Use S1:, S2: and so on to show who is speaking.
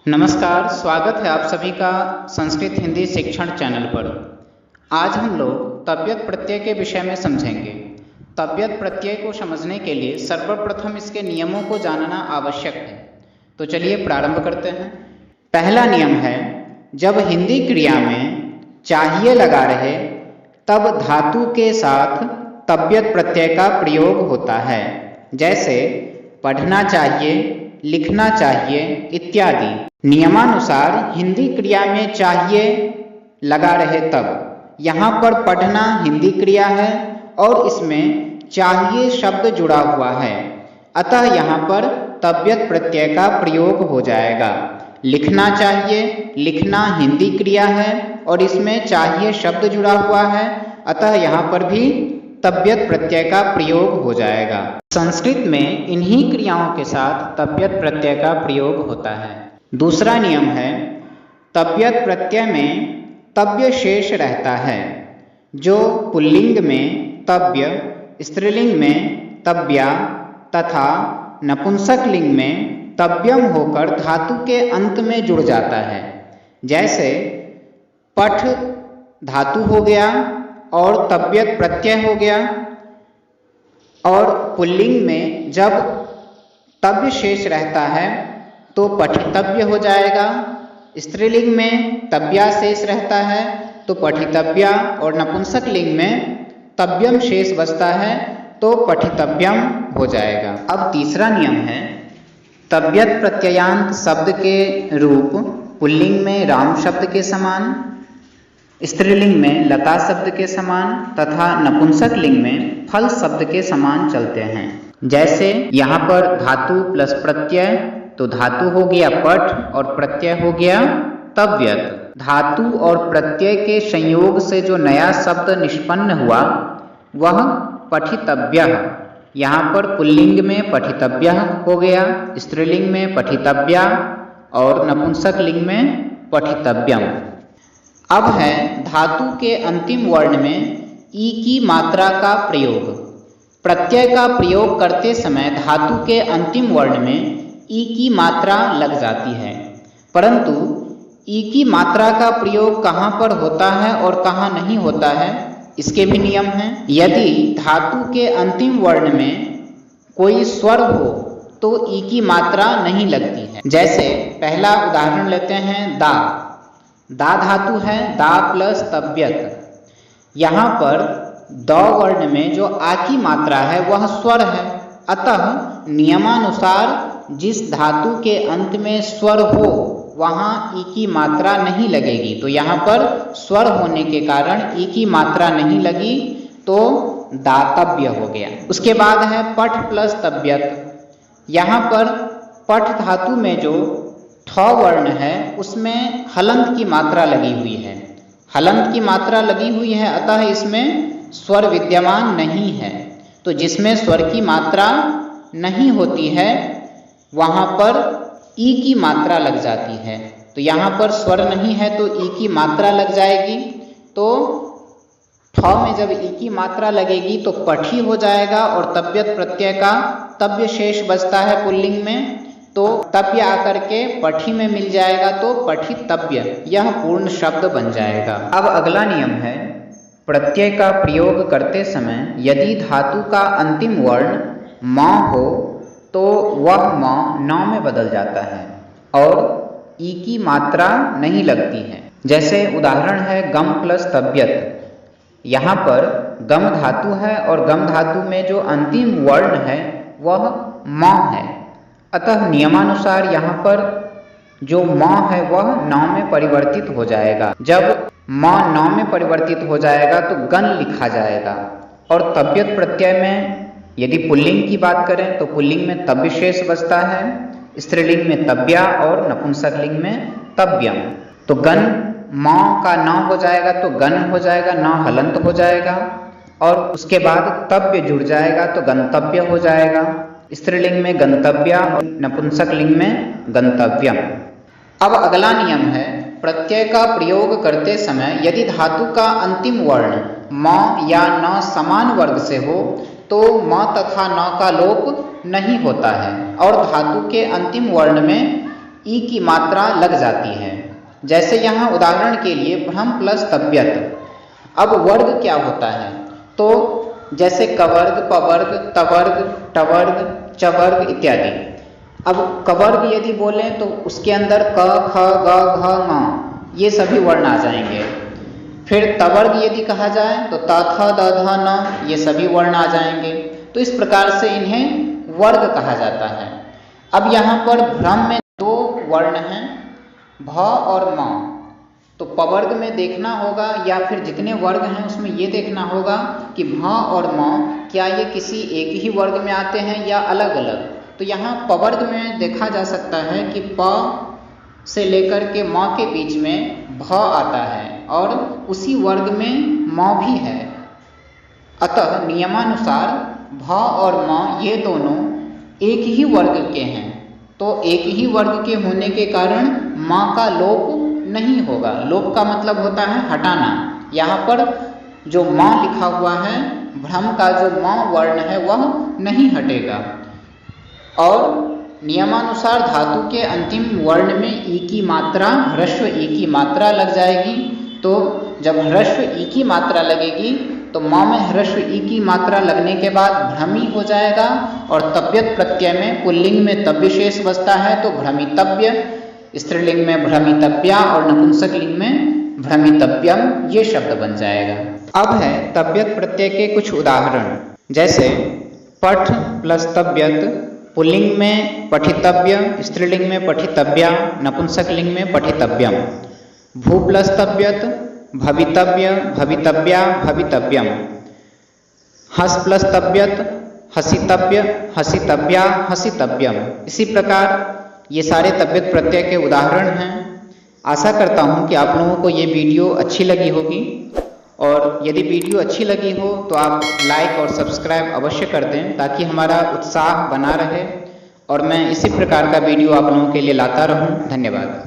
S1: नमस्कार, स्वागत है आप सभी का संस्कृत हिंदी शिक्षण चैनल पर। आज हम लोग तव्यत् प्रत्यय के विषय में समझेंगे। तव्यत् प्रत्यय को समझने के लिए सर्वप्रथम इसके नियमों को जानना आवश्यक है। तो चलिए प्रारंभ करते हैं। पहला नियम है, जब हिंदी क्रिया में चाहिए लगा रहे तब धातु के साथ तव्यत् प्रत्यय का प्रयोग होता है। जैसे पढ़ना चाहिए, लिखना चाहिए इत्यादि। नियमानुसार हिंदी क्रिया में चाहिए लगा रहे तब, यहाँ पर पढ़ना हिंदी क्रिया है और इसमें चाहिए शब्द जुड़ा हुआ है, अतः यहाँ पर तव्यत् प्रत्यय का प्रयोग हो जाएगा। लिखना चाहिए, लिखना हिंदी क्रिया है और इसमें चाहिए शब्द जुड़ा हुआ है, अतः यहाँ पर भी तव्यत् प्रत्यय का प्रयोग हो जाएगा। संस्कृत में इन्हीं क्रियाओं के साथ तव्यत् प्रत्यय का प्रयोग होता है। दूसरा नियम है, तव्यत् प्रत्यय में तव्य शेष रहता है। जो पुल्लिंग में तव्य, स्त्रीलिंग में तव्या तथा नपुंसक लिंग में तव्यम होकर धातु के अंत में जुड़ जाता है। जैसे पठ धातु हो गया और तव्यत् प्रत्यय हो गया, और पुल्लिंग में जब तव्य शेष रहता है तो पठितव्य हो जाएगा। स्त्रीलिंग में तव्या शेष रहता है तो पठितव्या, और नपुंसक लिंग में तव्यम शेष बचता है तो पठितव्यम हो जाएगा। अब तीसरा नियम है, तव्यत् प्रत्ययांत शब्द के रूप पुल्लिंग में राम शब्द के समान, स्त्रीलिंग में लता शब्द के समान तथा नपुंसक लिंग में फल शब्द के समान चलते हैं। जैसे यहाँ पर धातु प्लस प्रत्यय, तो धातु हो गया पठ और प्रत्यय हो गया तव्यत्। धातु और प्रत्यय के संयोग से जो नया शब्द निष्पन्न हुआ वह पठितव्यः। यहाँ पर पुल्लिंग में पठितव्यः हो गया, स्त्रीलिंग में पठितव्या और नपुंसक लिंग में पठितव्यम। अब है धातु के अंतिम वर्ण में ई की मात्रा का प्रयोग। प्रत्यय का प्रयोग करते समय धातु के अंतिम वर्ण में ई की मात्रा लग जाती है, परंतु ई की मात्रा का प्रयोग कहाँ पर होता है और कहाँ नहीं होता है, इसके भी नियम हैं। यदि धातु के अंतिम वर्ण में कोई स्वर हो तो ई की मात्रा नहीं लगती है। जैसे पहला उदाहरण लेते हैं, दा। दा धातु है, दा प्लस तव्यत्। यहाँ पर द वर्ण में जो आ की मात्रा है वह स्वर है, अतः नियमानुसार जिस धातु के अंत में स्वर हो वहाँ ई की मात्रा नहीं लगेगी। तो यहाँ पर स्वर होने के कारण ई की मात्रा नहीं लगी तो दातव्य हो गया। उसके बाद है पठ प्लस तव्यत्। यहाँ पर पठ धातु में जो ठ वर्ण है उसमें हलंत की मात्रा लगी हुई है। हलंत की मात्रा लगी हुई है, अतः इसमें स्वर विद्यमान नहीं है। तो जिसमें स्वर की मात्रा नहीं होती है वहाँ पर ई की मात्रा लग जाती है। तो यहाँ पर स्वर नहीं है तो ई की मात्रा लग जाएगी। तो ठ में जब ई की मात्रा लगेगी तो पठी हो जाएगा और तव्यत् प्रत्यय का तव्य शेष बचता है पुल्लिंग में, तो तव्य आकर के पठी में मिल जाएगा तो पठितव्य, यह पूर्ण शब्द बन जाएगा। अब अगला नियम है, प्रत्यय का प्रयोग करते समय यदि धातु का अंतिम वर्ण म हो तो वह म न में बदल जाता है और ई की मात्रा नहीं लगती है। जैसे उदाहरण है गम प्लस तव्यत्। यहाँ पर गम धातु है और गम धातु में जो अंतिम वर्ण है वह म है, अतः नियमानुसार यहाँ पर जो म है वह न में परिवर्तित हो जाएगा। जब म न में परिवर्तित हो जाएगा तो गन लिखा जाएगा। और तव्यत् प्रत्यय में यदि पुल्लिंग की बात करें तो पुल्लिंग में तव्य शेष बचता है, स्त्रीलिंग में तव्या और नपुंसक लिंग में तव्यम। तो गन म का न हो जाएगा तो गन हो जाएगा, न हलंत हो जाएगा, और उसके बाद तव्य जुड़ जाएगा तो गंतव्य हो जाएगा। स्त्रीलिंग में गंतव्या और नपुंसक लिंग में गंतव्यम। अब अगला नियम है, प्रत्यय का प्रयोग करते समय यदि धातु का अंतिम वर्ण म या न समान वर्ग से हो तो म तथा न का लोप नहीं होता है और धातु के अंतिम वर्ण में ई की मात्रा लग जाती है। जैसे यहाँ उदाहरण के लिए भ्रम प्लस तव्यत। अब वर्ग क्या होता है, तो जैसे कवर्ग, पवर्ग, तवर्ग, टवर्ग, चवर्ग इत्यादि। अब कवर्ग यदि बोलें तो उसके अंदर क, ख, ग, घ, ङ ये सभी वर्ण आ जाएंगे। फिर तवर्ग यदि कहा जाए तो त, थ, द, ध, न ये सभी वर्ण आ जाएंगे। तो इस प्रकार से इन्हें वर्ग कहा जाता है। अब यहाँ पर भ्रम में दो वर्ण हैं, भ और म। तो पवर्ग में देखना होगा या फिर जितने वर्ग हैं उसमें ये देखना होगा कि भ और म क्या ये किसी एक ही वर्ग में आते हैं या अलग अलग। तो यहाँ पवर्ग में देखा जा सकता है कि प से लेकर के म के बीच में भ आता है और उसी वर्ग में म भी है। अतः नियमानुसार भ और म ये दोनों एक ही वर्ग के हैं। तो एक ही वर्ग के होने के कारण म का लोप नहीं होगा। लोप का मतलब होता है हटाना। यहाँ पर जो म लिखा हुआ है, भ्रम का जो म वर्ण है वह नहीं हटेगा। और नियमानुसार धातु के अंतिम वर्ण में ई की मात्रा, ह्रस्व ई की मात्रा लग जाएगी। तो जब ह्रस्व ई की मात्रा लगेगी तो म में ह्रस्व ई की मात्रा लगने के बाद भ्रमी हो जाएगा। और तव्यत प्रत्यय में पुल्लिंग में तव्य शेष बचता है तो भ्रमितव्य, स्त्रीलिंग में भ्रमितव्या और नपुंसक लिंग में भ्रमितव्यम ये शब्द बन जाएगा। अब है तव्यत प्रत्यय के कुछ उदाहरण। जैसे पठ प्लस तव्यत, पुल्लिंग में पठितव्य, स्त्रीलिंग में पठितव्या, नपुंसक लिंग में पठितव्यम। भू प्लस तव्यत, भवितव्य, भवितव्या, भवितव्यम। हस प्लस तव्यत, हसितव्य, हसितव्या, हसितव्यम। इसी प्रकार ये सारे तव्यत प्रत्यय के उदाहरण हैं। आशा करता हूँ कि आप लोगों को ये वीडियो अच्छी लगी होगी। और यदि वीडियो अच्छी लगी हो तो आप लाइक और सब्सक्राइब अवश्य कर दें ताकि हमारा उत्साह बना रहे और मैं इसी प्रकार का वीडियो आप लोगों के लिए लाता रहूं। धन्यवाद।